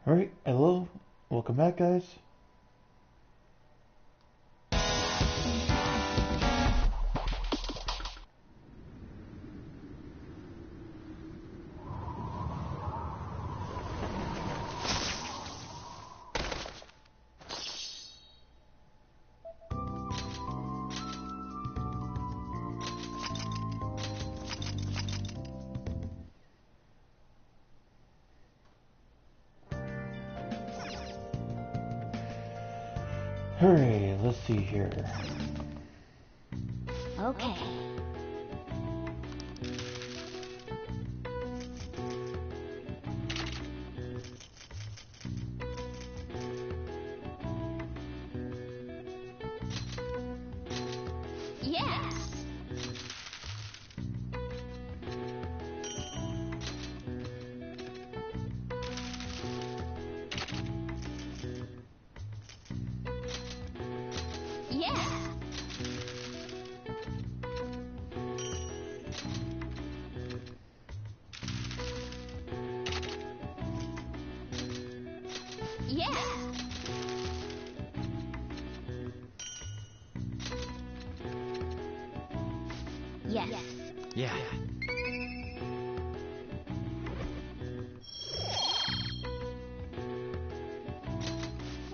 Alright, hello. Welcome back, guys. Hurry, let's see here. Okay. Yeah. Yes. Yeah.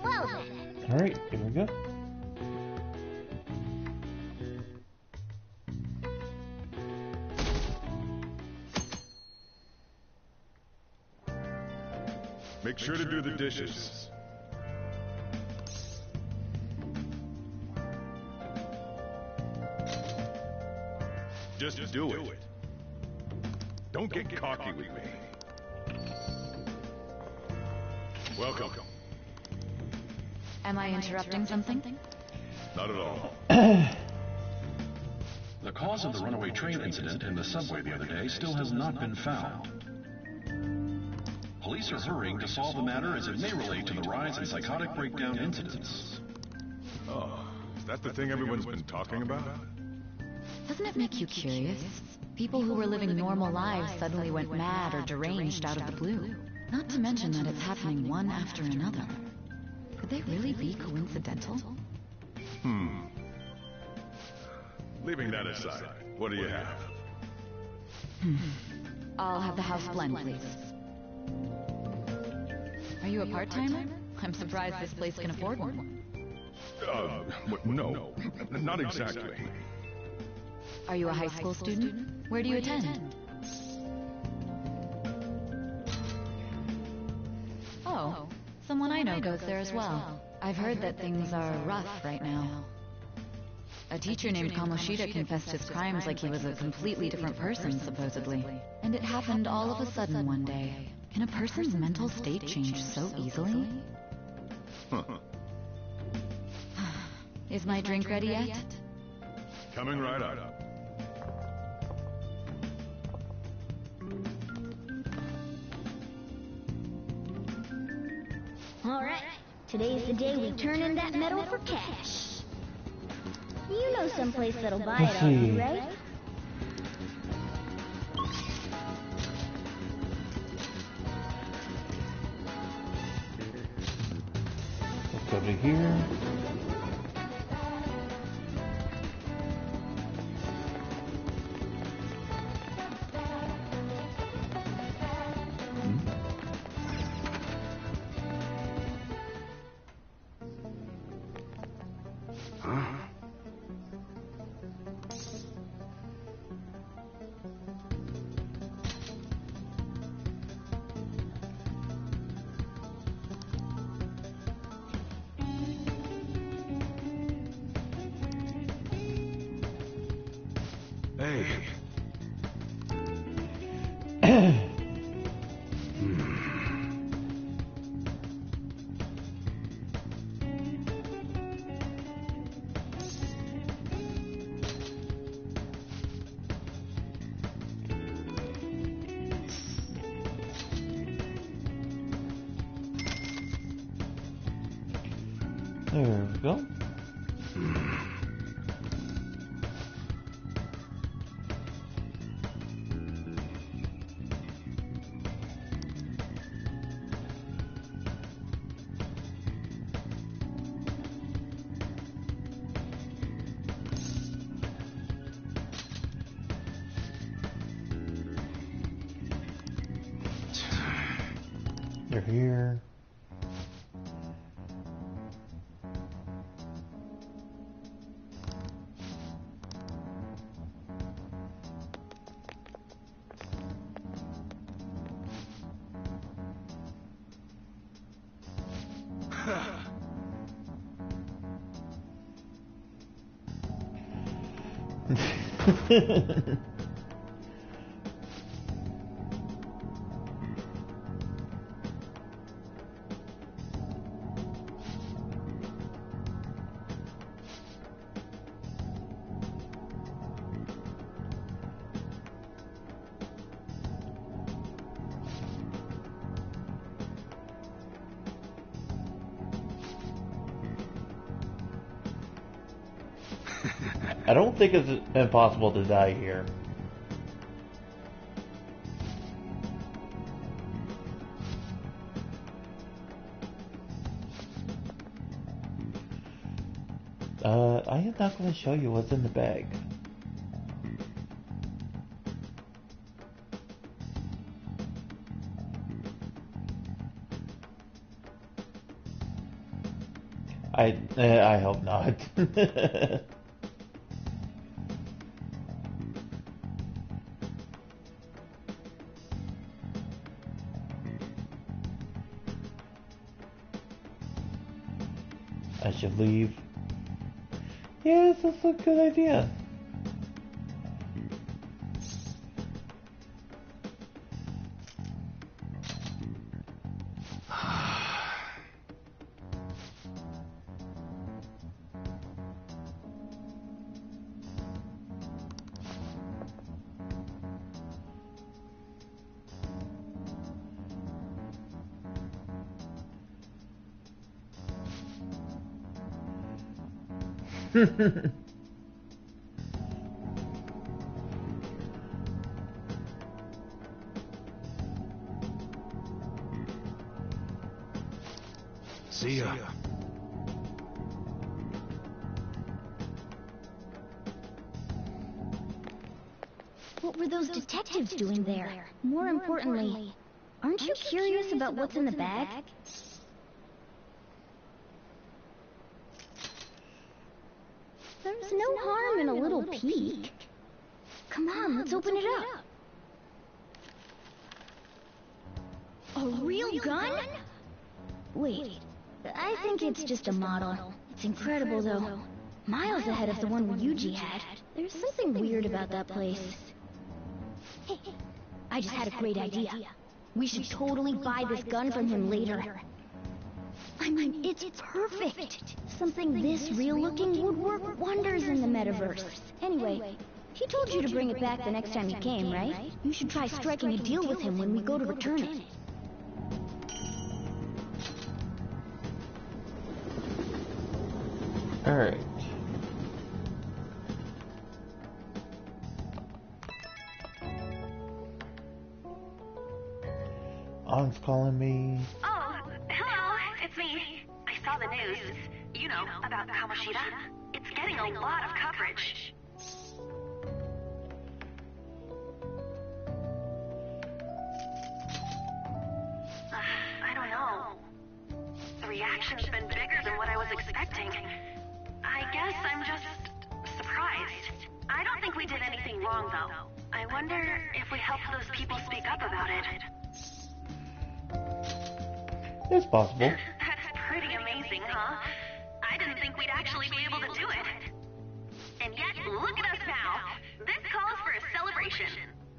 Well then. Alright, here we go. Make sure to do the dishes. Just do it. Don't get cocky with me. Welcome. Am I interrupting something? Not at all. The cause of the runaway train incident in the subway the other day still has not been found. Police are hurrying to solve the matter as it may relate to the rise in psychotic breakdown incidents. Oh, is that the thing everyone's been talking about? Doesn't it make you curious? People who were living normal lives suddenly went mad or deranged out of the blue. Not to mention that it's happening one after another. Could they really be coincidental? Leaving that aside, what do you have? I'll have the house blend, please. Are you a part-timer? I'm surprised this place can afford one. No, not exactly. Are you a high school student? Where do you attend? Oh, someone I know goes there as well. I've heard that things are rough right now. A teacher named Kamoshida confessed his crimes like he was a completely different person, supposedly. And it happened all of a sudden one day. Can a person's mental state change so easily? Is my drink ready yet? Coming right up. Alright. Today's the day we turn in that metal for cash. You know someplace that'll buy it on you, right? Let's go to here. Hey. There we go. They're here. I don't think it's impossible to die here. I am not going to show you what's in the bag. I hope not. I should leave. Yes, that's a good idea. See ya. What were those detectives doing there? More importantly, aren't you curious about what's in the bag? There's no harm in a little peek. Come on, let's open it up. A real gun? Wait, I think it's just a model. It's incredible, though. Miles ahead of the one Ryuji had. There's something weird about that place. Hey, I just had a great idea. We should totally buy this gun from him later. I mean, it's perfect. Something this real-looking would work wonders in the metaverse. Anyway, he told you to bring it back the next time he came, right? You should try striking a deal with him when we go to return it. Alright. An's calling me. Oh, hello, it's me. I saw the news. You know, about Kamoshida. It's getting a lot of coverage. I don't know. The reaction's been bigger than what I was expecting. I guess I'm just surprised. I don't think we did anything wrong, though. I wonder if we helped those people speak up about it. It's possible. That's pretty amazing, huh? I didn't think we'd actually be able to do it. And yet, look at us now. This calls for a celebration.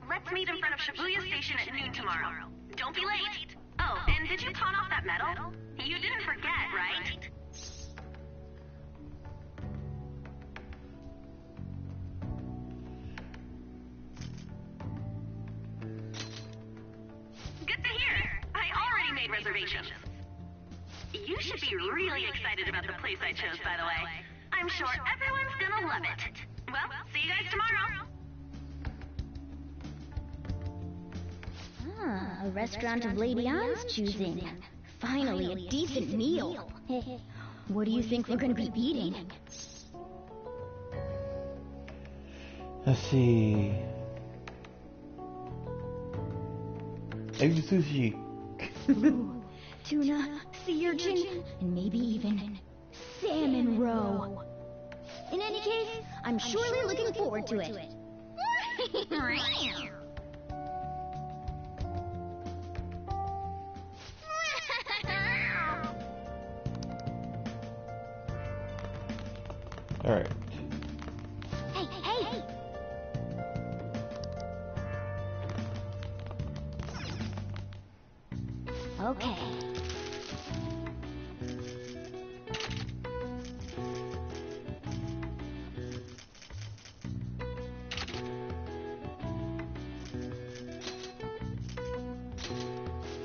Let's meet in front of Shibuya Station at noon tomorrow. Don't be late. Oh, and did you pawn off that medal? You didn't forget, right? Good to hear. I already made reservations. You should be really excited about the place I chose, by the way. I'm sure everyone's gonna love it. Well, see you guys tomorrow. Ah, a restaurant of Lady Anne's choosing. Finally, a decent meal. What do you think we're gonna be eating? Let's see. Egg sushi. tuna, sea urchin, and maybe even salmon roe. In any case, I'm surely looking forward to it. Alright. Hey, hey! Okay.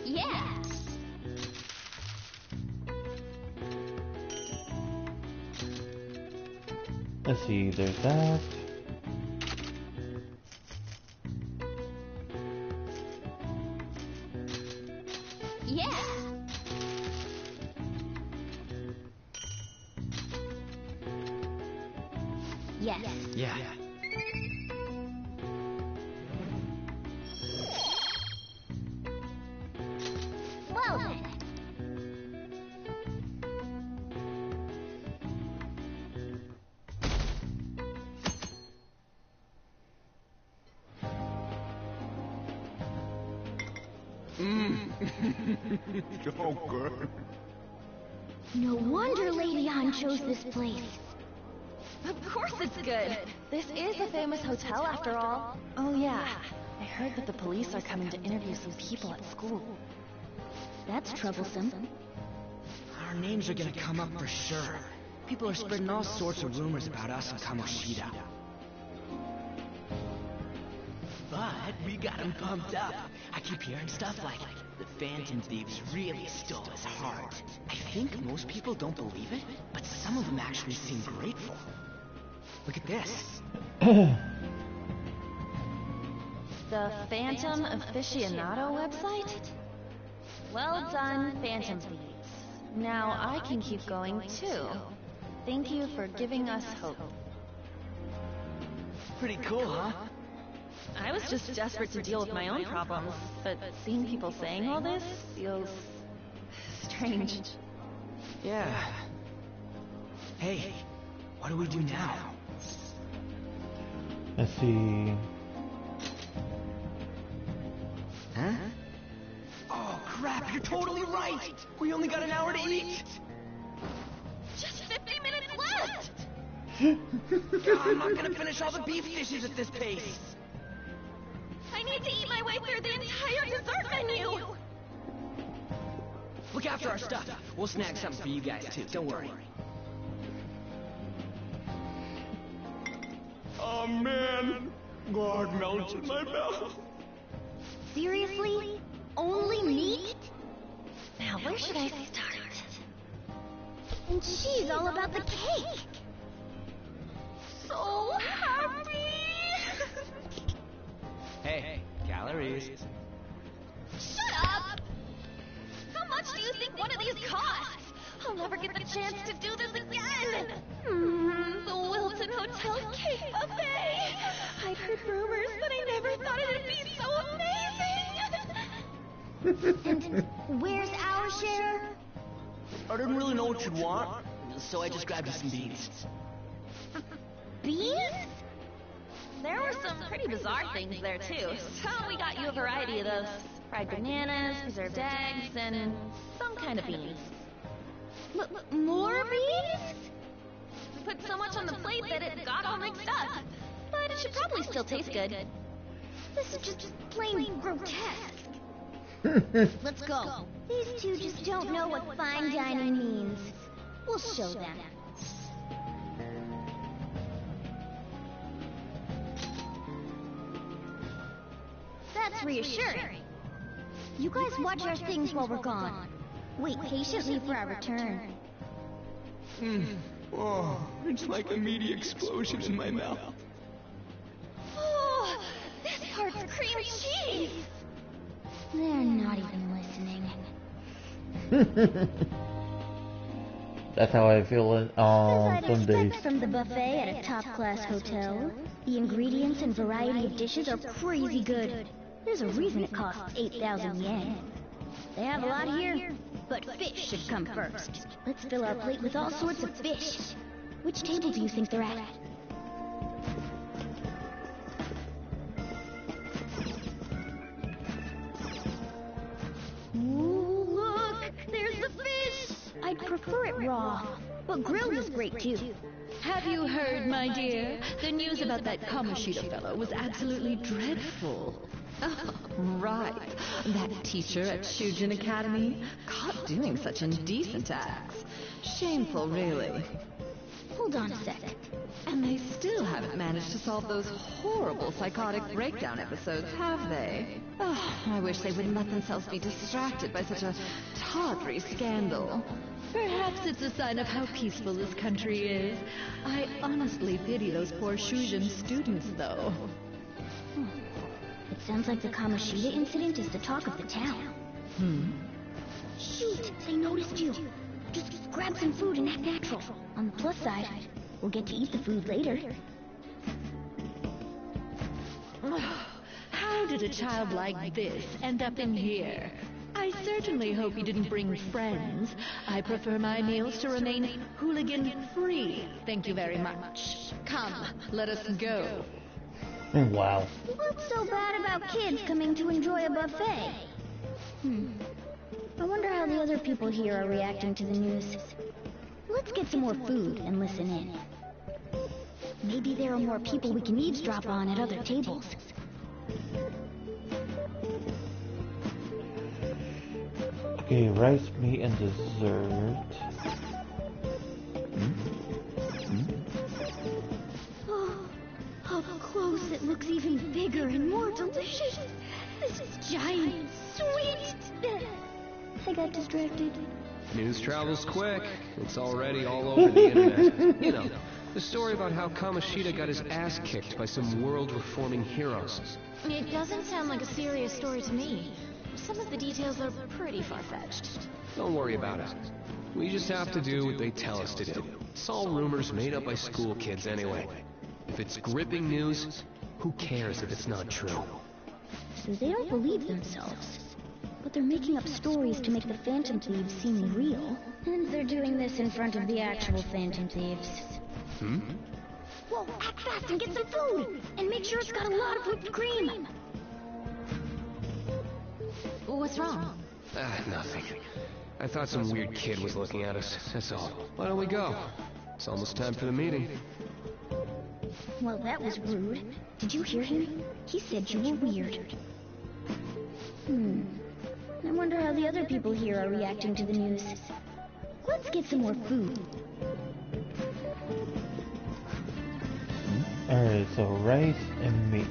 Yeah. Let's see, there's that. Yeah. Yes. Yeah. Well then. Joker. No wonder Lady Han chose this place. Of course it's good. This is a famous hotel after all. Oh yeah, I heard that the police are coming to interview some people at school. That's troublesome. Our names are gonna come up for sure. People are spreading all sorts of rumors about us and Kamoshida. But we got them pumped up. I keep hearing stuff like, the Phantom Thieves really stole his heart. I think most people don't believe it, but some of them actually seem grateful. Look at this. The Phantom Aficionado website? Well done, Phantom Thieves. Now I can keep going too. Thank you for giving us hope. Pretty cool, huh? I was just desperate to deal with my own problems, but seeing people saying all this feels strange. Yeah. Hey, what do we do now? Let's see. Huh? Oh crap, you're totally right! We only got an hour to eat! Just 50 minutes left! God, I'm not gonna finish all the beef dishes at this pace! I need to eat my way through the entire dessert menu! Look after our stuff. We'll snag something for you guys too, don't worry. Oh man, God melts in my mouth. Seriously? Only meat? Now where should I start? And she's all about the cake. So happy! Hey, calories. Shut up! How much do you think one of these costs? I'll never get the chance to do this again! The Wilton Hotel Cake Buffet! I'd heard rumors, but I never thought it'd be so amazing! And where's our share? I didn't really know what you'd want, so I just grabbed you some beans. Beans? There were some pretty bizarre things there too, so we got you a variety of those. Fried bananas, preserved eggs, and some kind of beans. More beans? We put so much on the plate that it got all mixed up. But it should probably still taste good. This is just plain grotesque. Let's go. These two just don't know what fine dining means. We'll show them. That's reassuring. You guys watch our things while we're gone. Wait patiently for our return. Oh, it's like a meaty explosion in my mouth. Oh, this part's cream cheese! They're not even listening. That's how I feel on As some I'd days. expect from the buffet at a top-class hotel, the ingredients and variety of dishes are crazy good. There's a reason it costs 8,000 yen. They have a lot here, but but fish should come first. Let's fill our plate with all sorts of fish. Which table do you think they're at? Ooh, look! There's the fish! I'd prefer it raw, but grilled is great too. Have you heard, my dear? The news about that Kamoshida fellow was absolutely dreadful. Oh, right. That teacher at Shujin Academy, caught doing such indecent acts. Shameful, really. Hold on a sec. And they still haven't managed to solve those horrible psychotic breakdown episodes, have they? Oh, I wish they wouldn't let themselves be distracted by such a tawdry scandal. Perhaps it's a sign of how peaceful this country is. I honestly pity those poor Shujin students, though. It sounds like the Kamoshida incident is the talk of the town. Shoot, they noticed you. Just grab some food and act natural. On the plus side, we'll get to eat the food later. How did a child like this end up in here? I certainly hope you didn't bring friends. I prefer my meals to remain hooligan-free. Thank you very much. Come, let us go. Wow. What's so bad about kids coming to enjoy a buffet? I wonder how the other people here are reacting to the news. Let's get some more food and listen in. Maybe there are more people we can eavesdrop on at other tables. Okay, rice, meat, and dessert. Up close, it looks even bigger and more delicious. This is giant, sweet. I got distracted. News travels quick. It's already all over the internet. You know, the story about how Kamoshida got his ass kicked by some world-reforming heroes. It doesn't sound like a serious story to me. Some of the details are pretty far-fetched. Don't worry about it. We just have to do what they tell us to do. It's all rumors made up by school kids anyway. If it's gripping news, who cares if it's not true? So they don't believe themselves. But they're making up stories to make the Phantom Thieves seem real. And they're doing this in front of the actual Phantom Thieves. Whoa, act fast and get some food! And make sure it's got a lot of whipped cream! What's wrong? Nothing. I thought some weird kid was looking at us, that's all. Why don't we go? It's almost time for the meeting. Well, that was rude. Did you hear him? He said you were weird. I wonder how the other people here are reacting to the news. Let's get some more food. Alright, so rice and meat.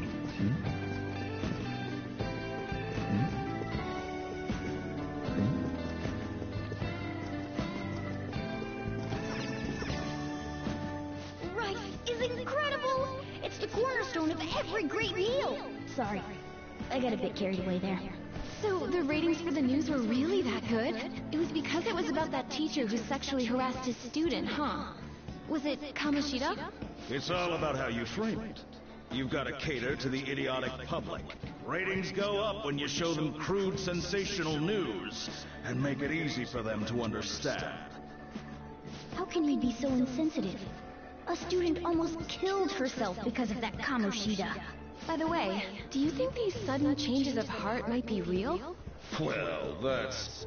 Rice is incredible! It's the cornerstone of every great meal! Sorry, I got a bit carried away there. So the ratings for the news were really that good? It was because it was about that teacher who sexually harassed his student, huh? Was it Kamoshida? It's all about how you frame it. You've got to cater to the idiotic public. Ratings go up when you show them crude, sensational news, and make it easy for them to understand. How can you be so insensitive? A student almost killed herself because of that Kamoshida. By the way, do you think these sudden changes of heart might be real? Well, that's...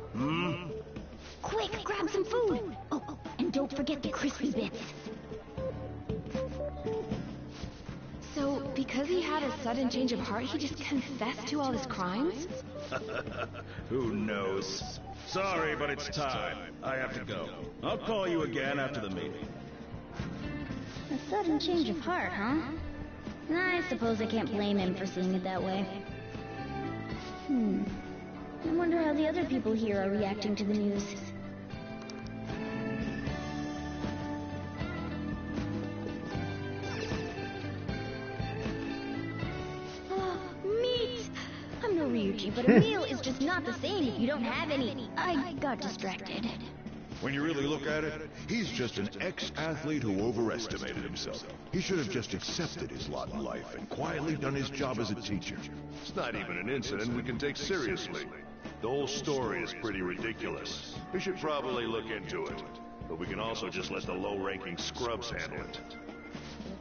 Quick, grab some food! Oh, and don't forget the crispy bits. So, because he had a sudden change of heart, he just confessed to all his crimes? Who knows? Sorry, but it's time. I have to go. I'll call you again after the meeting. A sudden change of heart, huh? I suppose I can't blame him for seeing it that way. I wonder how the other people here are reacting to the news. Meat! I'm no Ryuji, but a meal is just not the same if you don't have any. I got distracted. When you really look at it, he's just an ex-athlete who overestimated himself. He should have just accepted his lot in life and quietly done his job as a teacher. It's not even an incident we can take seriously. The whole story is pretty ridiculous. We should probably look into it. But we can also just let the low-ranking scrubs handle it.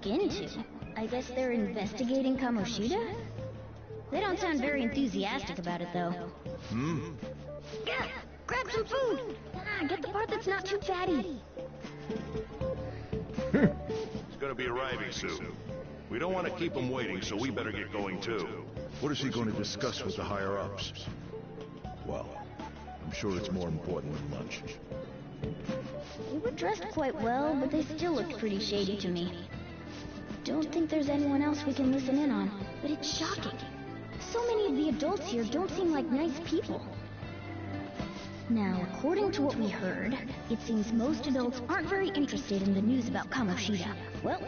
Look into? I guess they're investigating Kamoshida? They don't sound very enthusiastic about it, though. Yeah, grab some food! Get the part that's not too fatty. It's gonna be arriving soon. We don't want to keep him waiting, so we better get going too. What is he going to discuss with the higher-ups? Well, I'm sure it's more important than lunch. They were dressed quite well, but they still looked pretty shady to me. Don't think there's anyone else we can listen in on, but it's shocking. So many of the adults here don't seem like nice people. Now, according to what we heard, it seems most adults aren't very interested in the news about Kamoshida. Well,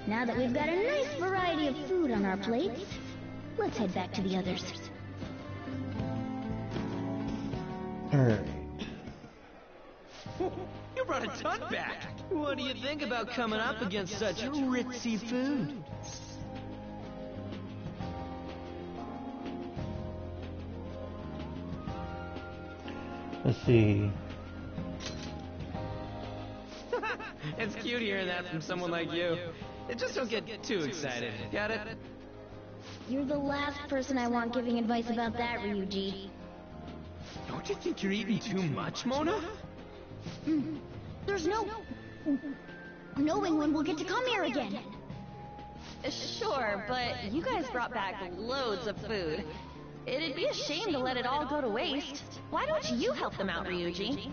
now that we've got a nice variety of food on our plates, let's head back to the others. Alright. You brought a ton back. What do you think about coming up against such ritzy food? Let's see. It's cute hearing that from someone like you. Just don't get too excited. Got it? You're the last person I want giving advice about that, Ryuji. Don't you think you're eating too much, Mona? There's no knowing when we'll get to come here again. Sure, but you guys brought back loads of food. It'd be a shame to let it all go to waste. Why don't you help them out, Ryuji?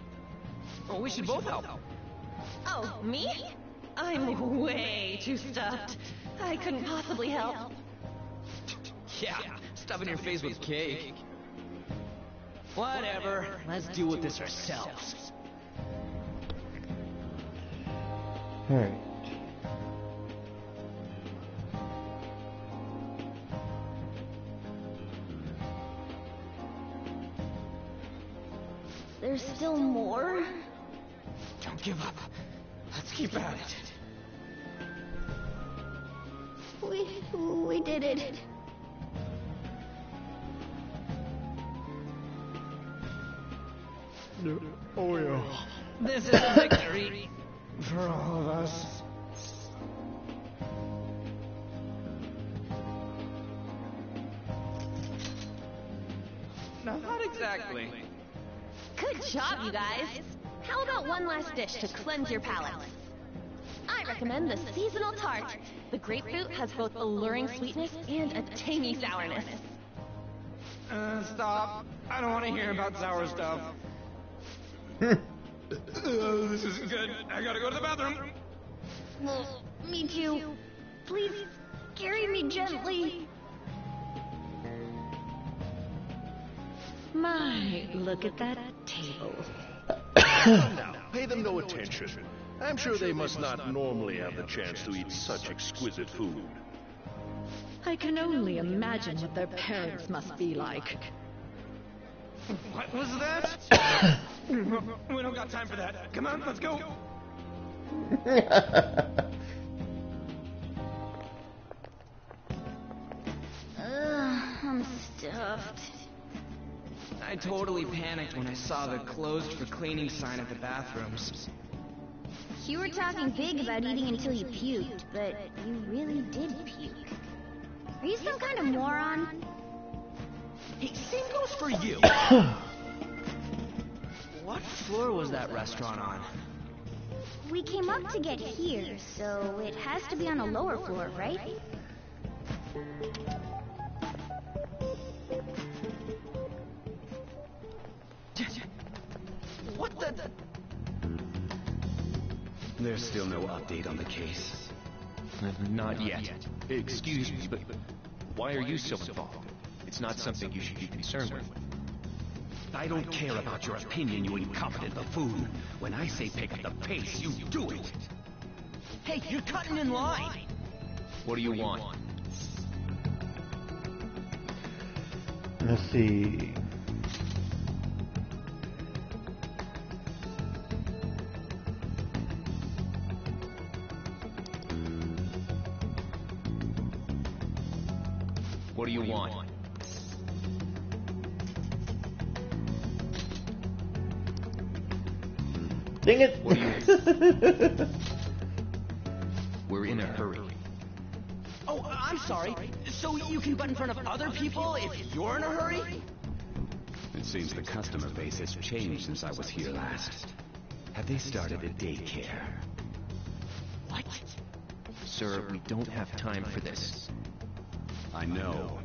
Oh, we should both help. Oh, me? I'm way too stuffed. I couldn't possibly help. Yeah, stuffing your face with cake. Whatever, let's deal with this ourselves. Alright. There's still more? Don't give up. Let's keep at it. We did it. Oh, yeah. This is a victory for all of us. No, not exactly. Good job, you guys. How about one last dish to cleanse your palates? I recommend the seasonal tart. The grapefruit has both alluring sweetness and a tangy sourness. Stop. I don't want to hear about sour stuff. This isn't good. I gotta go to the bathroom. Me too. Please carry me gently. My, look at that table. Now, pay them no attention. I'm sure they must not normally have the chance to eat such exquisite food. I can only imagine what their parents must be like. What was that? We don't got time for that. Come on, let's go. I'm stuffed. I totally panicked when I saw the closed for cleaning sign at the bathrooms. You were talking big about eating until you puked, but you really did puke. Are you some kind of moron? Hey, same goes for you. What floor was that restaurant on? We came up to get here, so it has to be on a lower floor, right? What the... There's still no update on the case. Not yet. Excuse me, but why are you so involved? It's not something you should be concerned with. I don't care about your opinion, you incompetent buffoon. When I say pick up the pace, you do it. Hey, you're cutting in line. What do you want? Let's see. What do you want? Dang it! What do you... We're in a hurry. Oh, I'm sorry. So you can butt in front of other people if you're in a hurry? It seems the customer base has changed since I was here last. Have they started a daycare? What? Sir, we don't have time for this. I know.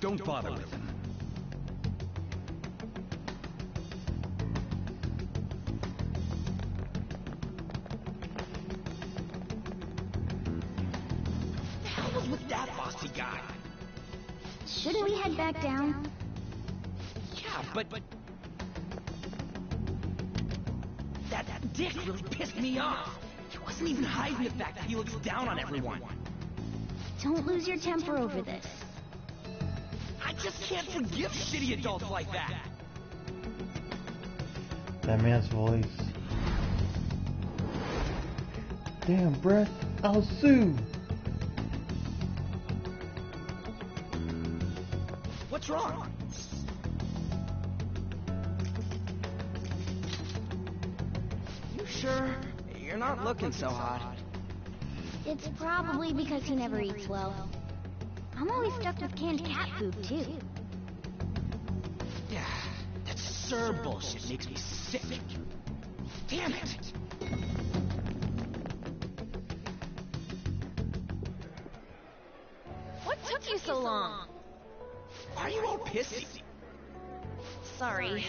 Don't bother with them. The hell was with that bossy guy? Shouldn't we head back down? Yeah, but... That dick really pissed me off. He wasn't even hiding the fact that he looks down on everyone. Don't lose your temper over this. I just can't forgive shitty adults like that. That man's voice. Damn, breath. I'll sue. What's wrong? You sure? You're not looking so hot. It's probably because he never eats well. I'm always stuck with canned cat food, too. Yeah, that Sir bullshit makes me sick. Damn it! What took you so long? Why are you all pissy? Sorry.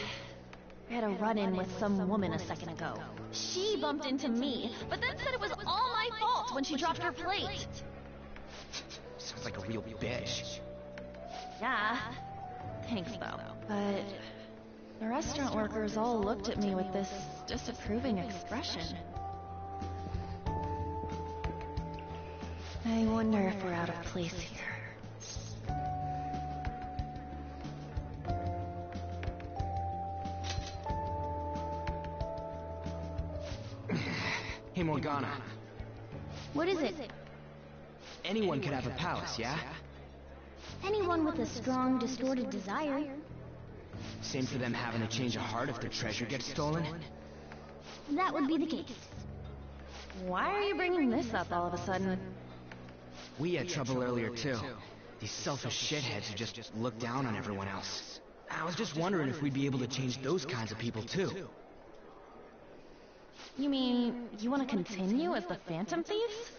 I had a run-in with some woman a second ago. She bumped into me, but then said it was all my fault when she dropped her plate. Sounds like a real bitch. Yeah. Thanks, though. But the restaurant workers all looked at me with this disapproving expression. I wonder if we're out of place here. Hey, Morgana. What is it? Anyone could have a palace, yeah? Anyone with a strong, distorted desire. Same for them having a change of heart if their treasure gets stolen? That would be the case. Why are you bringing this up all of a sudden? We had trouble earlier, too. These selfish shitheads who just look down on everyone else. I was just wondering if we'd be able to change those kinds of people, too. You mean, you want to continue as the Phantom Thieves?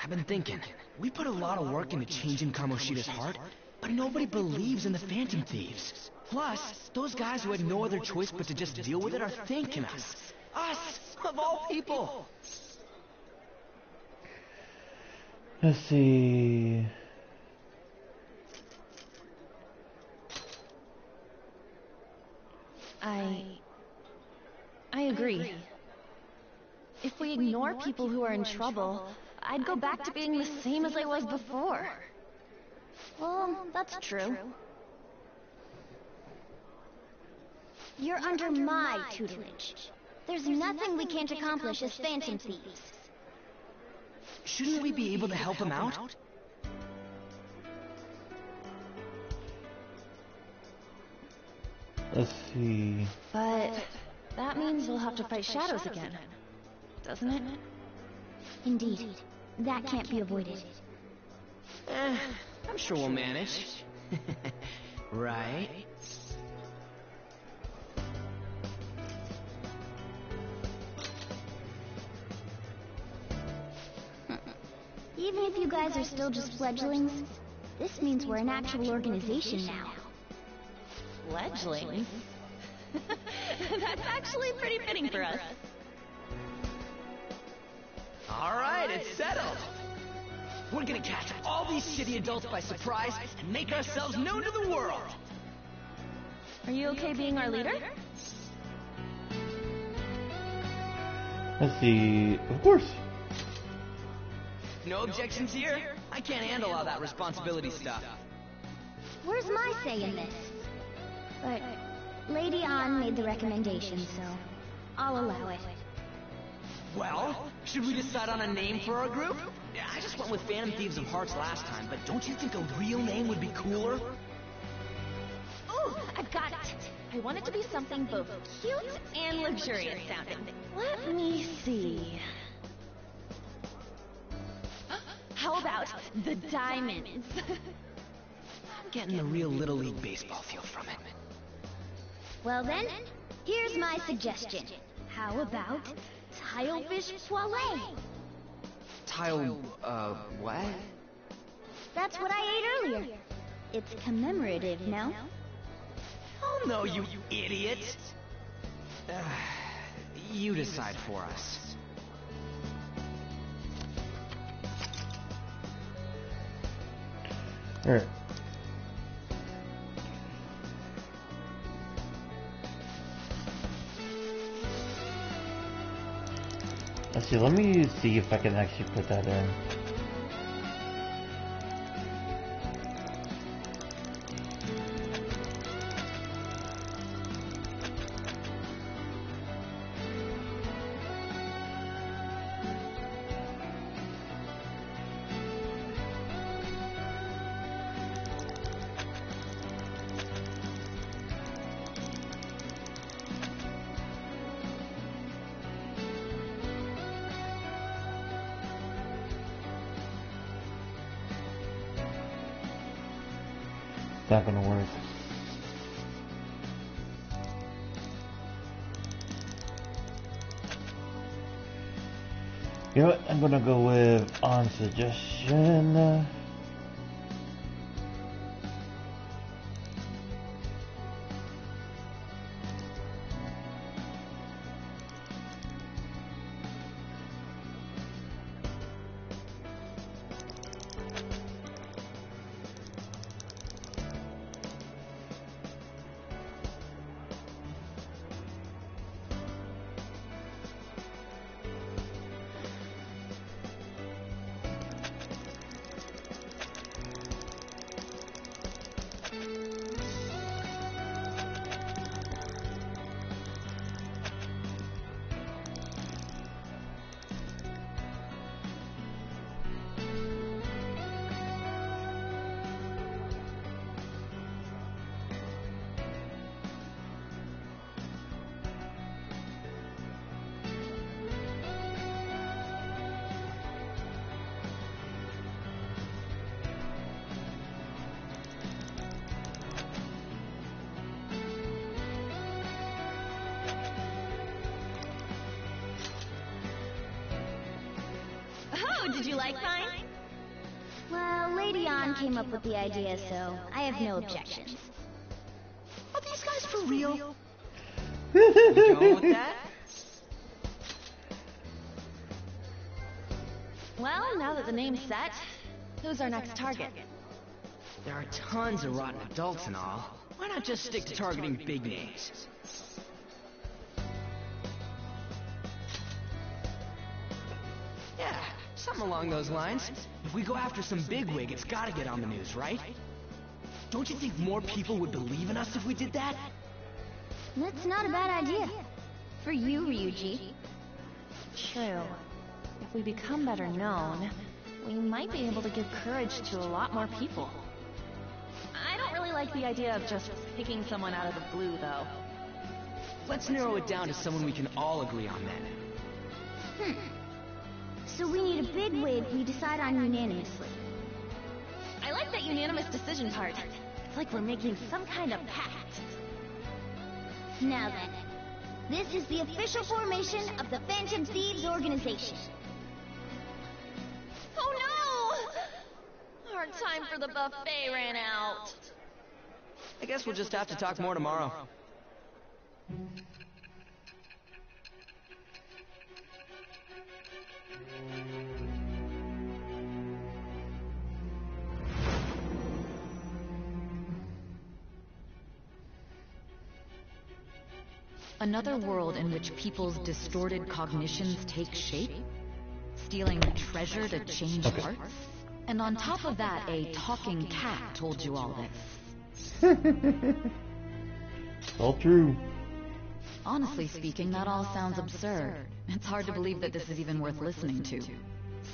I've been thinking. We put a lot of work into changing Kamoshida's heart, but nobody believes in the Phantom Thieves. Plus, those guys who had no other choice but to just deal with it are thanking us. Us, of all people! Let's see. I agree. If we ignore people who are in trouble, I'd go back to being the same as I was before. Well, that's true. You're under my tutelage. There's nothing we can't accomplish as Phantom Thieves. Shouldn't we be able to help him out? Let's see. But that means we'll have to fight shadows again, doesn't it? Indeed. That can't be avoided. I'm sure we'll manage. Right? Even if you guys are still just fledglings, this means we're an actual organization now. Fledglings? That's actually pretty fitting for us. Alright, it's settled! We're gonna catch all these shitty adults by surprise and make ourselves known to the world! Are you okay being our leader? Let's see. Of course. No objections here? I can't handle all that responsibility stuff. Where's my say in this? But Lady An made the recommendation, so I'll allow it. Well, should we decide on a name for our group? I just went with Phantom Thieves of Hearts last time, but don't you think a real name would be cooler? Ooh, I've got it. I want it to be something both cute and luxurious sounding. Let me see. How about the diamonds? I'm getting the real Little League Baseball feel from it. Well then, here's my suggestion. How about tilefish poêlée? What? That's what I ate earlier. It's commemorative, no? Oh no, you idiot! You decide for us. Alright. Let's see, let me see if I can actually put that in. It's not gonna work. You know what? I'm gonna go with on suggestion. Did you like mine? Well, Lady On came up with the idea, so I have no objections. Are these guys for real? You going with that? Well, now that the name's set, who's our next target? There are tons of rotten adults and all. Why not just stick to targeting big names? Yeah, something along those lines. If we go after some bigwig, it's gotta get on the news, right? Don't you think more people would believe in us if we did that? That's not a bad idea. For you, Ryuji. True. If we become better known, we might be able to give courage to a lot more people. I don't really like the idea of just picking someone out of the blue, though. Let's narrow it down to someone we can all agree on then. So we need a bigwig we decide on unanimously. I like that unanimous decision part. It's like we're making some kind of pact. Now then, this is the official formation of the Phantom Thieves organization. Oh no! Our time for the buffet ran out. I guess we'll just have to talk more tomorrow. Another world in which people's distorted cognitions take shape? Stealing treasure to change hearts? And on top of that, a talking cat told you all this. All true. Honestly speaking, that all sounds absurd. It's hard to believe that this is even worth listening to.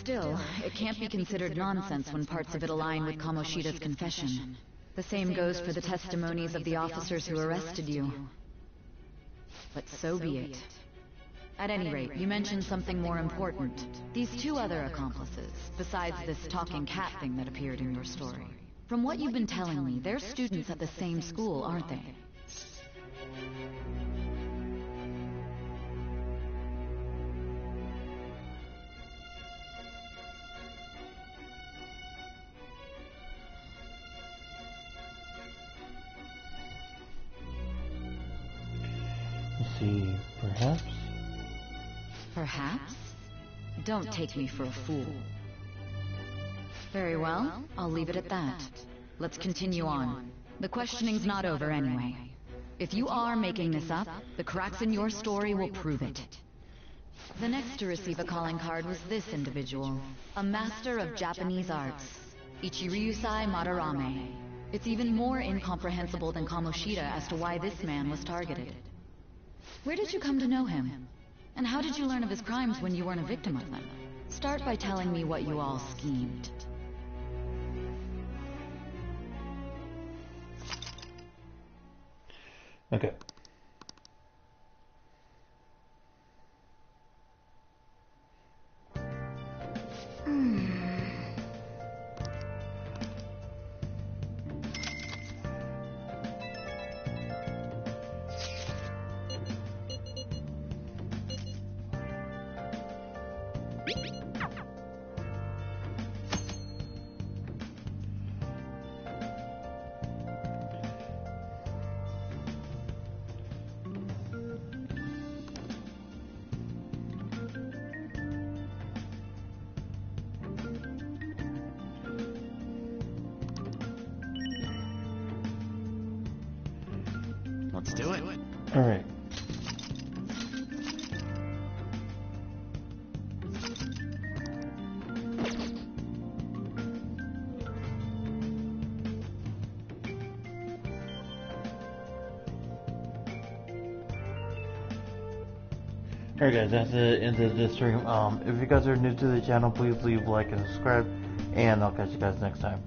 Still, it can't be considered nonsense when parts of it align with Kamoshida's confession. The same goes for the testimonies of the officers who arrested you. But so be it. At any rate, you mentioned something more important. These two other accomplices, besides this talking cat thing that appeared in your story. From what you've been telling me, they're students at the same school, aren't they? Let's see, perhaps? Perhaps? Don't take me for a fool. Very well, I'll leave it at that. Let's continue on. The questioning's not over anyway. If you are making this up, the cracks in your story will prove it. The next to receive a calling card was this individual, a master of Japanese arts, Ichiryusai Madarame. It's even more incomprehensible than Kamoshida as to why this man was targeted. Where did you come to know him? And how did you learn of his crimes when you weren't a victim of them? Start by telling me what you all schemed. Okay. Let's do it. All right. Alright guys, that's the end of this stream. If you guys are new to the channel, please leave a like and subscribe, and I'll catch you guys next time.